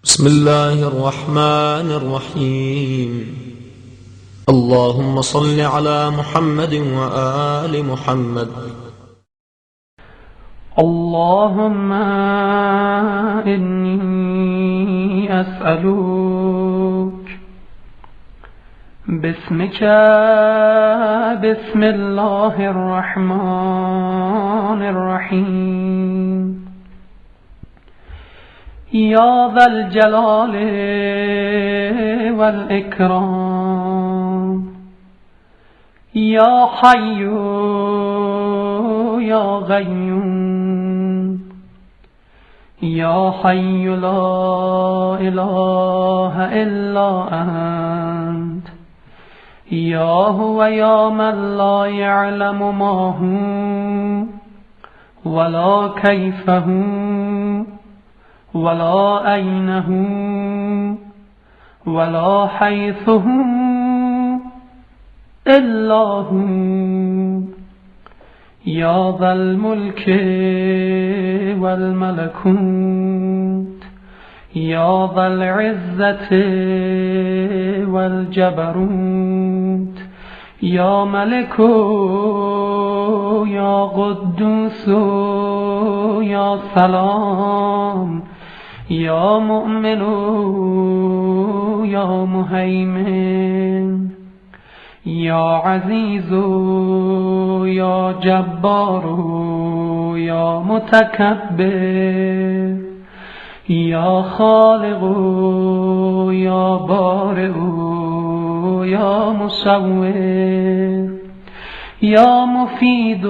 بسم الله الرحمن الرحيم. اللهم صل على محمد وآل محمد. اللهم إني أسألك باسمك بسم الله الرحمن الرحيم يا ذا الجلال والإكرام يا حي يا قيوم يا حي لا إله إلا أنت يا هو يا من لا يعلم ما هو ولا كيف هو ولا أين هو ولا حيث هو إلا هو يا ذا الملك والملكوت يا ذا العزة والجبروت يا ملك يا قدوس يا سلام يا مؤمن يا مهيمن يا عزيز يا جبار يا متكبر يا خالق يا بارئ يا مصور يا مفيد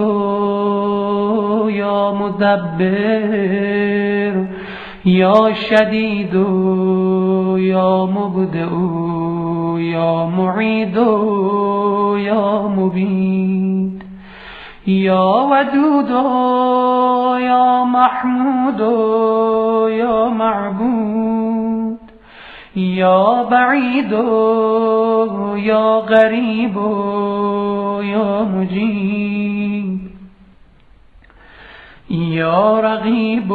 يا مدبر يا شديد يا مبدئ يا معيد يا مبيد يا ودود يا محمود يا معبود يا بعيد يا غريب يا مجيب يا رغيب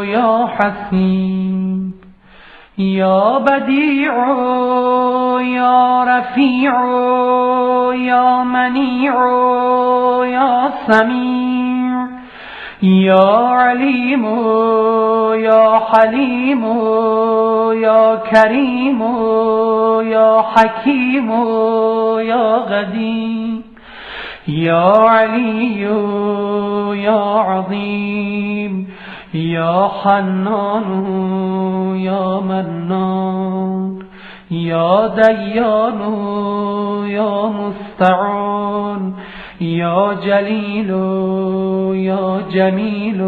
يا حسيب يا بديع يا رفيع يا منيع يا سميع يا عليم يا حليم يا كريم يا حكيم يا قدير يا علي يا عظيم يا حنان يا منان يا ديان يا مستعان يا جليل يا جميل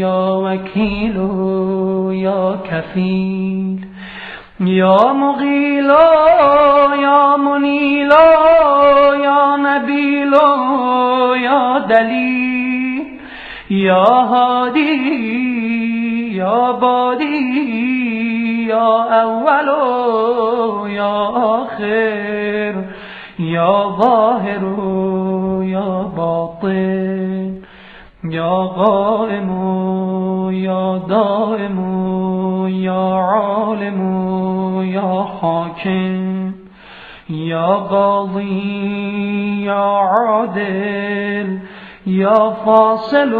يا وكيل يا كفيل يا مغيل يا منيل يا نبيل يا دليل يا هادي يا بادي يا أول يا آخر يا ظاهر يا باطن يا قائم يا دائم يا عالم يا حاكم يا قاضي يا عادل يا فاصل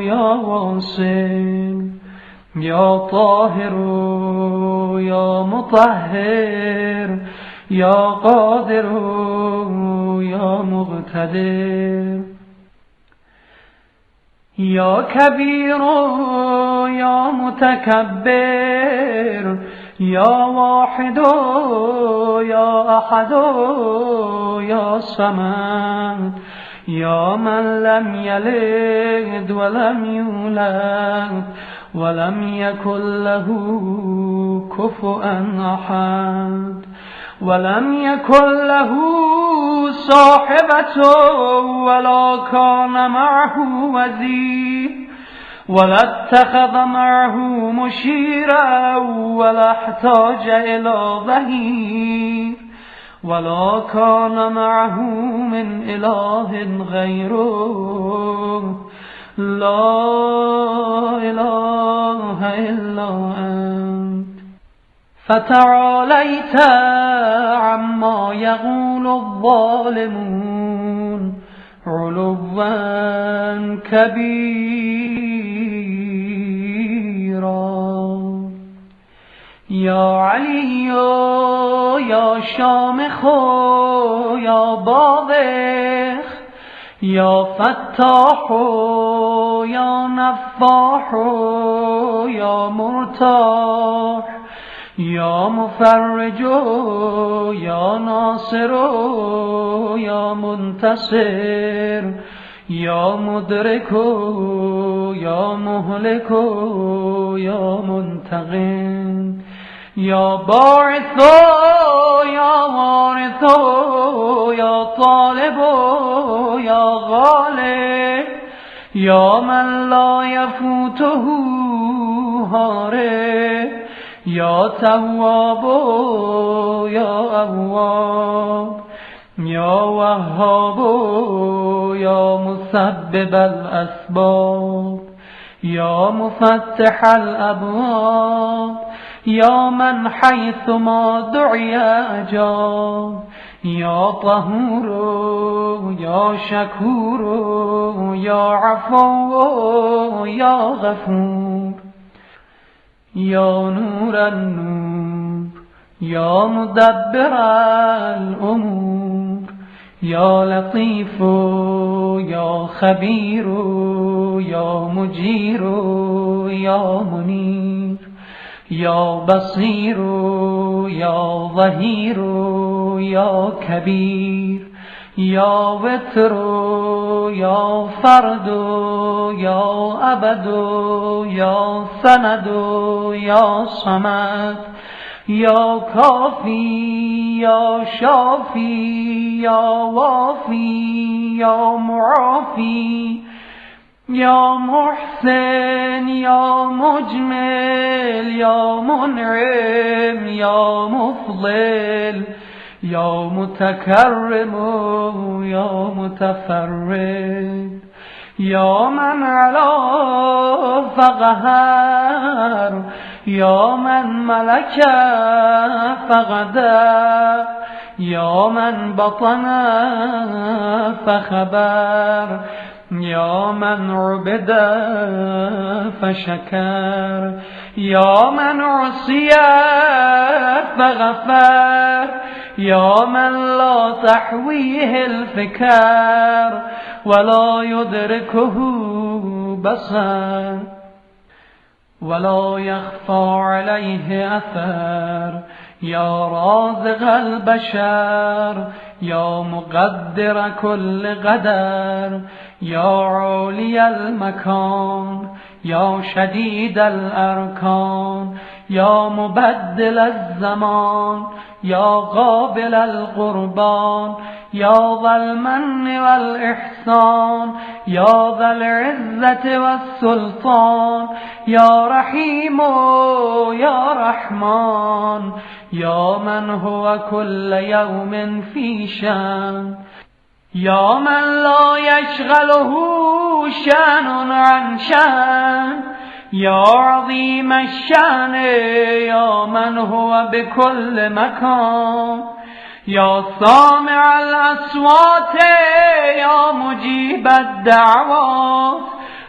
يا واصل يا طاهر يا مطهر يا قادر يا مقتدر يا كبير يا متكبر یا واحد یا احد یا صمد یا من لم یلد ولم یولد ولم یکن له کفوا احد ولم یکن له صاحبة ولا كان معه وزیر ولا اتخذ معه مشيرا ولا احتاج إلى ظهير ولا كان معه من إله غيره لا إله إلا أنت فتعاليت عما يقول الظالمون علوا كبيرا یا علی یا شامخ یا باغخ یا فتاح یا نفاح یا مرتاح یا مفرج یا ناصر یا منتصر یا مدرک یا مهلک یا منتقم یا باعث یا وارث یا طالب یا غالب یا من لا یفوته هارب یا تواب یا اواب یا وهاب یا مسبب الاسباب یا مفتح الابواب یا من حیث ما دعی اجاب یا طهور یا شکور یا عفو یا غفور یا نور النور یا مدبر الامور یا لطیف یا خبیر یا مجیر یا منیر یا بصیر یا ظهیر یا کبیر یا وتر یا فرد یا ابد یا سند یا صمد یا کافی یا شافی یا وافی یا معافی یا محسن یا مجمل یا منعم یا مفضل یا متکرم یا متفرد یا من علا فقهر یا من ملک فقدر یا من بطن فخبر یا من عبد فشکر یا من عصی فغفر یا من لا تحویه الفکر ولا يدركه بصر ولا يخفى عليه أثر یا رازق البشر یا مقدر كل قدر یا عالی المکان یا شدید الارکان یا مبدل الزمان یا قابل القربان یا ذا المن والإحسان یا ذا العزة والسلطان یا رحیم یا رحمان یا من هو كل يوم في شان یا من لا يشغله شان عن شان یا عظیم الشان یا من هو بكل مكان یا سامع الاصوات یا مجیب الدعوات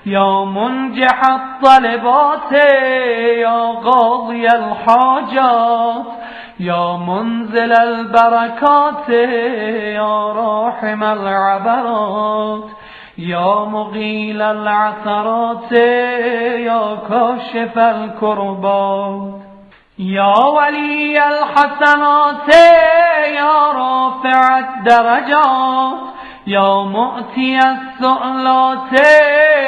یا منجح الطلبات یا قاضی الحاجات یا منزل البرکات یا راحم العبرات یا مقیل العثرات یا کاشف الکربات يا ولي الحسنات يا رافع الدرجات يا مؤتي السؤلات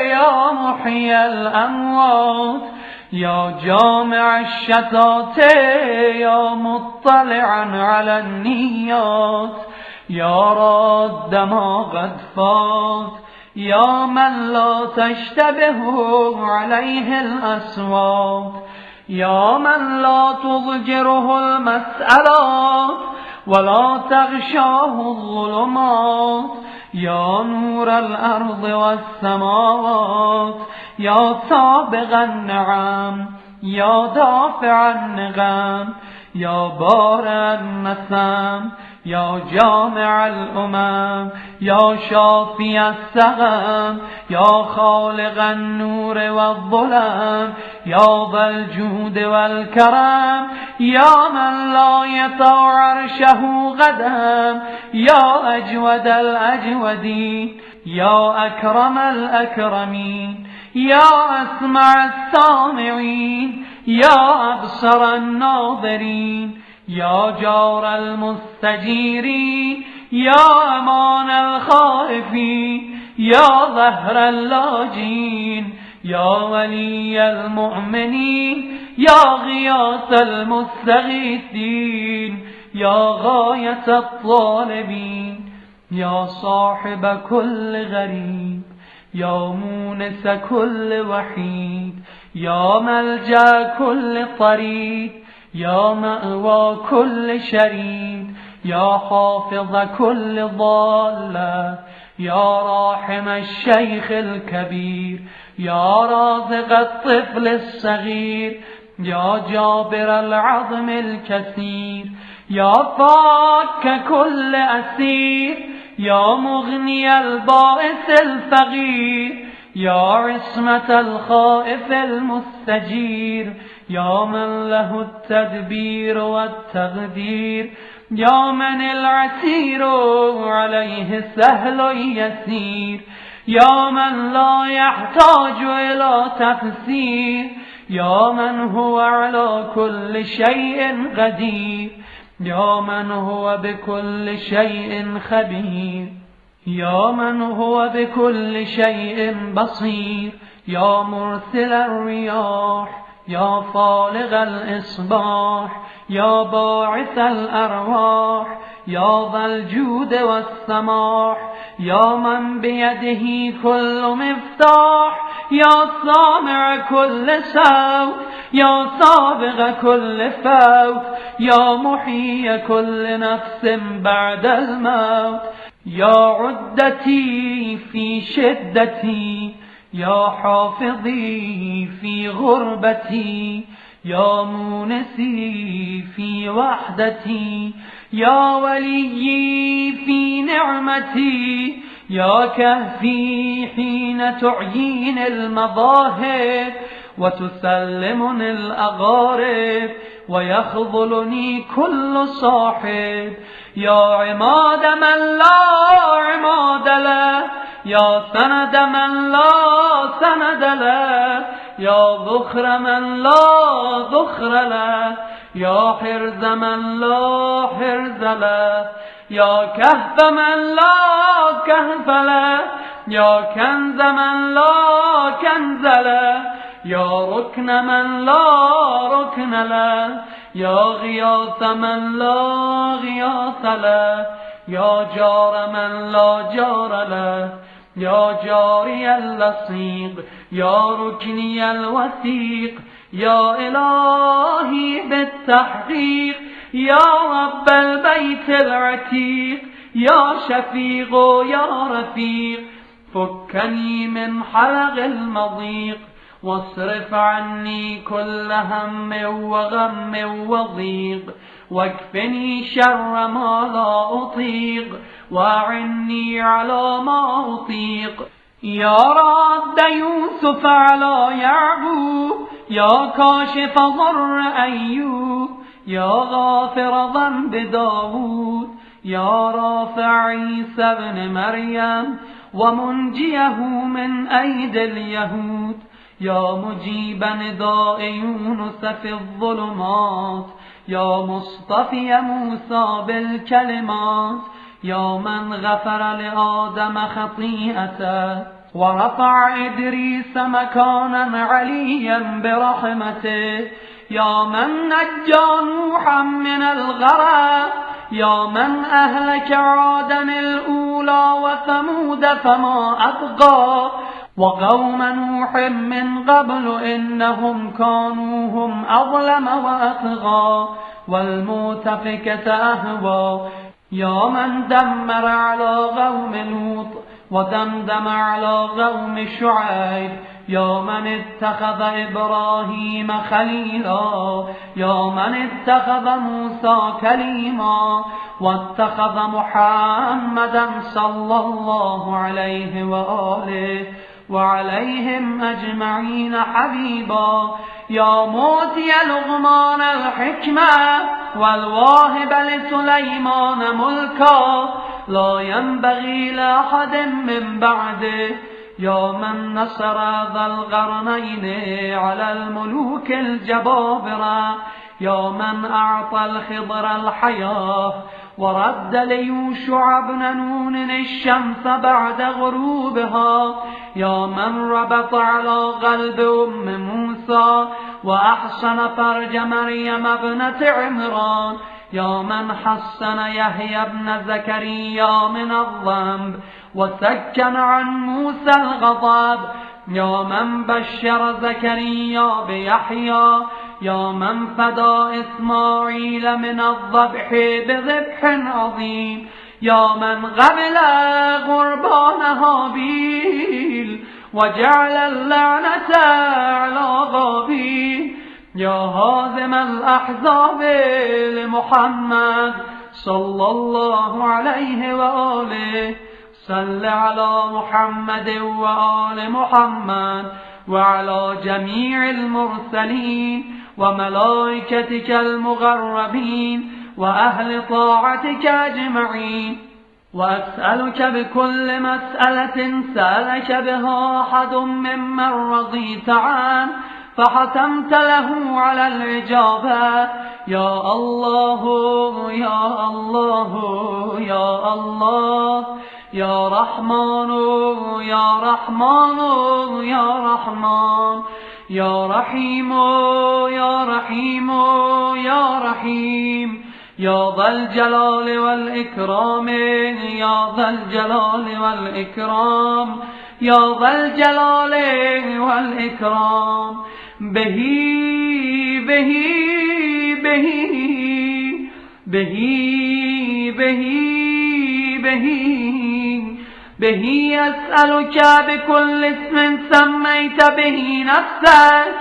يا محيي الأموات يا جامع الشتات يا مطلعا على النيات يا راد ما قد فات يا من لا تشتبه عليه الأصوات يا من لا تضجره المسألات ولا تغشاه الظلمات يا نور الأرض والسماوات يا سابغ النعم يا دافع النغم يا بارئ النسم يا جامع الأمم يا شافي السقم يا خالق النور والظلم يا ذا الجود والكرم يا من لا يطع عرشه قدم يا أجود الأجودين يا أكرم الأكرمين يا أسمع السامعين يا أبصر الناظرين يا جار المستجيرين يا أمان الخائفين يا ظهر اللاجين يا ولي المؤمنين يا غياث المستغيثين يا غاية الطالبين يا صاحب كل غريب يا مونس كل وحيد يا ملجأ كل طريق يا مأوى كل شريد يا حافظ كل ضالة يا راحم الشيخ الكبير يا رازق الطفل الصغير يا جابر العظم الكثير يا فاك كل أسير يا مغني البائس الفقير يا عصمة الخائف المستجير يا من له التدبير والتقدير يا من العسير عليه سهل يسير يا من لا يحتاج إلى تفسير يا من هو على كل شيء قدير يا من هو بكل شيء خبير يا من هو بكل شيء بصير يا مرسل الرياح يا فالغ الإصباح يا باعث الأرواح يا ذا الجود والسماح يا من بيده كل مفتاح يا سامع كل صوت يا سابغ كل فوت يا محيي كل نفس بعد الموت يا عدتي في شدتي يا حافظي في غربتي يا مونسي في وحدتي يا وليي في نعمتي يا كهفي حين تعيين المظاهر وتسلمني الأغارب ويخذلني كل صاحب يا عماد من لا عماد له يا سند من لا سند له يا ذخر من لا ذخر له يا حرز من لا حرز له يا كهف من لا كهف له يا كنز من لا كنز له يا ركن من لا ركن له يا غياث من لا غياث له يا جار من لا جار له يا جاري اللصيق يا ركني الوثيق يا إلهي بالتحقيق يا رب البيت العتيق يا شفيق يا رفيق فكني من حلق المضيق واصرف عني كل هم وغم وضيق واكفني شر ما لا أطيق واعني على ما أطيق يا راد يوسف على يعقوب يا كاشف ضر أيوب يا غافر ذنب داود يا رافع عيسى بن مريم ومنجيه من أيدي اليهود يا مجيب نداء يونس في الظلمات يا مصطفي موسى بالكلمات يا من غفر لآدم خطيئته ورفع إدريس مكانا عليا برحمته يا من نجى نوحا من الغرق يا من أهلك عادا الأولى وثمود فما أطغى وقوم نوح من قبل إنهم كانوا هم أظلم وأطغى والمؤتفكة أهوى يا من دمر على قوم لوط ودمدم على قوم شعيب يا من اتخذ إبراهيم خليلا يا من اتخذ موسى كليما واتخذ محمدا صلى الله عليه وآله وعليهم أجمعين حبيبا يا موتي لقمان الحكمة والواهب لسليمان ملكا لا ينبغي لأحد من بعده يا من نصر ذا القرنين على الملوك الجبابرة يا من أعطى الخضر الحياة ورد ليوشع بن نون الشمس بعد غروبها يا من ربط على قلب أم موسى وأحسن فرج مريم ابنة عمران يا من حسن يحيى بن زكريا من الذنب وسكن عن موسى الغضب يا من بشر زكريا بيحيى يا من فدى إسماعيل من الذبح بذبح عظيم يا من قبل قربان هابيل وجعل اللعنة على قابيل يا هازم الأحزاب لمحمد صلى الله عليه وآله صل على محمد وآل محمد وعلى جميع المرسلين وملائكتك المقربين وأهل طاعتك أجمعين وأسألك بكل مسألة سألك بها أحد ممن رضيت عنه فحتمت له على الإجابة يا الله يا الله يا الله يا رحمن يا رحمن يا رحمن يا رحيم يا رحيم يا رحيم يا ذا الجلال والإكرام يا ذا الجلال والإكرام يا ذا الجلال والإكرام به به به به به به به أسألك بكل اسم سميت به نفسك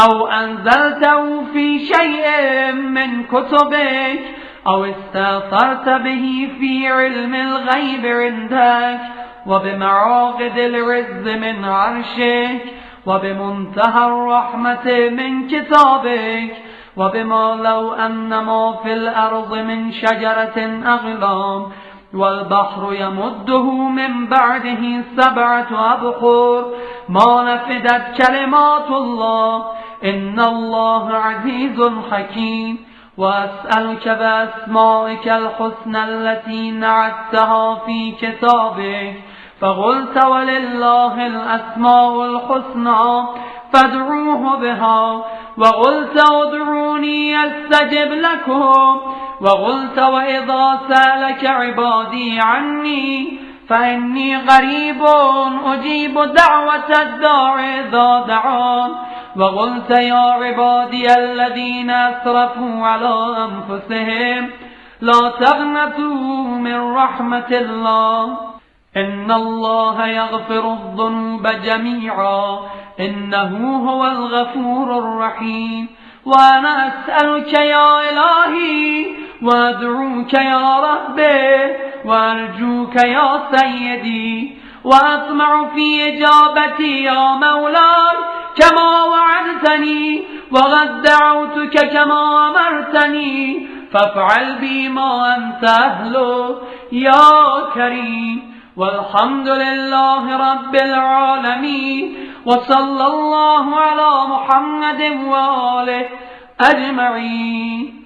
أو أنزلته في شيء من كتبك أو استأثرت به في علم الغيب عندك وبمعاقد العز من عرشك وبمنتهى الرحمة من كتابك وبما لو أن ما في الأرض من شجرة أغلام والبحر يمده من بعده 7 أبحر ما نفدت كلمات الله إن الله عزيز حكيم وأسألك بأسمائك الحسنى التي نعتها في كتابك فقلت ولله الأسماء الحسنى فادعوه بها وقلت ادعوني أستجب لكم وقلت وإذا سألك عبادي عني فإني قريب أجيب دعوة الداعي إذا دعان وقلت يا عبادي الذين أسرفوا على أنفسهم لا تقنطوا من رحمة الله إن الله يغفر الذنوب جميعا إنه هو الغفور الرحيم وأنا أسألك يا إلهي وأدعوك يا ربي وأرجوك يا سيدي وأطمع في إجابتي يا مولاي كما وعدتني وقد دعوتك كما أمرتني فافعل بي ما أنت أهله يا كريم. والحمد لله رب العالمين، وصلى الله على محمد وآله أجمعين.